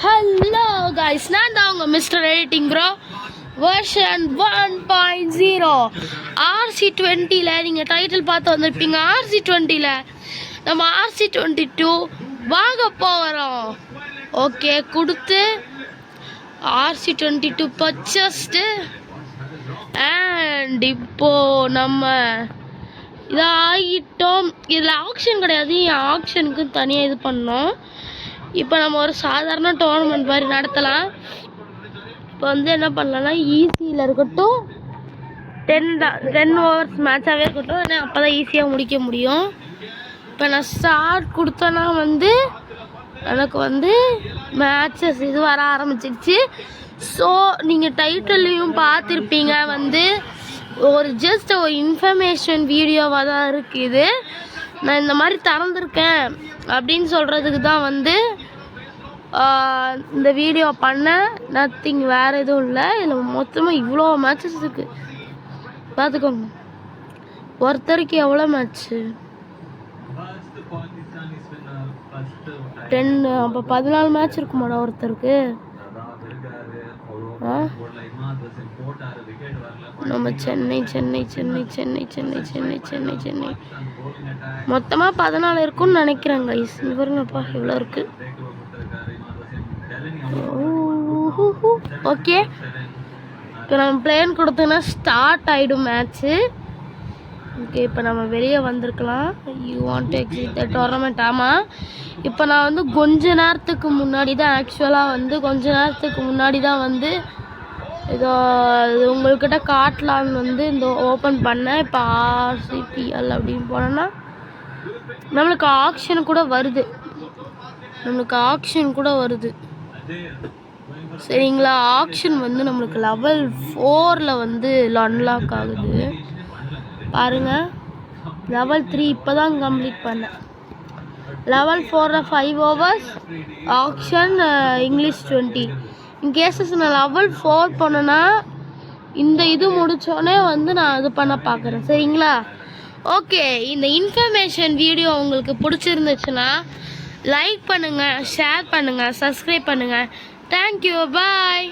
Hello guys, நான் தான் உங்க மிஸ்டர் எடிட்டிங் ப்ரோ வெர்ஷன் 1.0 RC20ல நீங்கள் டைட்டில் பார்த்து வந்திருப்பீங்க. RC20ல நம்ம RC22 வாங்க போகிறோம். ஓகே, கொடுத்து RC22 பர்ச்சேஸ்டு அண்ட் இப்போது நம்ம இதை ஆகிட்டோம். இதில் ஆக்ஷன் கிடையாது, ஆக்ஷனுக்கு தனியாக இது பண்ணோம். இப்போ நம்ம ஒரு சாதாரண டோர்னமெண்ட் மாதிரி நடத்தலாம். இப்போ வந்து என்ன பண்ணலாம்னா ஈஸியில் இருக்கட்டும், 10 ஓவர்ஸ் மேட்சாகவே இருக்கட்டும், ஏன்னா அப்போ தான் ஈஸியாக முடிக்க முடியும். இப்போ நான் ஸ்டார்ட் கொடுத்தேன்னா வந்து எனக்கு வந்து மேட்சஸ் இது வர ஆரம்பிச்சிருச்சு. ஸோ நீங்கள் டைட்டில்லையும் பார்த்துருப்பீங்க, வந்து ஒரு ஜஸ்ட் ஒரு இன்ஃபர்மேஷன் வீடியோவாக தான் இருக்குது. நான் இந்த மாதிரி திறந்துருக்கேன் அப்படின்னு சொல்கிறதுக்கு தான் வந்து இந்த வீடியோ பண்ணேன். நத்திங், வேறு எதுவும் இல்லை. இதில் மொத்தமாக இவ்வளோ மேட்சஸ் இருக்குது, பார்த்துக்கோங்க. ஒருத்தருக்கு எவ்வளோ மேட்ச்சு? 10, அப்போ 14 மேட்ச் இருக்குமாடா ஒருத்தருக்கு. நம்ம சென்னை மொத்தமாக 14 இருக்குன்னு நினைக்கிறேன் கைஸ். பாருங்கப்பா எவ்வளோ இருக்கு. ஓகே, இப்போ நம்ம பிளேன் கொடுத்தோன்னா ஸ்டார்ட் ஆகிடும் மேட்ச்சு. ஓகே, இப்போ நம்ம வெளியே வந்திருக்கலாம். You want to exit the tournament. ஆமாம், இப்போ நான் வந்து கொஞ்ச நேரத்துக்கு முன்னாடி தான் வந்து இதோ உங்கள்கிட்ட காட்டலான்னு வந்து இந்த ஓப்பன் பண்ணேன். இப்போ RCPL அப்படின்னு போனோன்னா நம்மளுக்கு ஆக்ஷன் கூட வருது. சரிங்களா? ஆக்ஷன் வந்து நம்மளுக்கு லெவல் 4ல் வந்து அன்லாக் ஆகுது. பாருங்கள், லெவல் 3 இப்போ தான் கம்ப்ளீட் பண்ணேன். லெவல் 4ல் 5 ஓவர்ஸ் ஆக்ஷன் இங்கிலீஷ் 20. இன்கேஸஸ் நான் லெவல் 4 பண்ணேன்னா இந்த இது முடித்தோடனே வந்து நான் இது பண்ண பார்க்குறேன். சரிங்களா? ஓகே, இந்த இன்ஃபர்மேஷன் வீடியோ உங்களுக்கு பிடிச்சிருந்துச்சுன்னா லைக் பண்ணுங்கள், ஷேர் பண்ணுங்கள், சப்ஸ்கிரைப் பண்ணுங்கள். தேங்க்யூ, பாய்.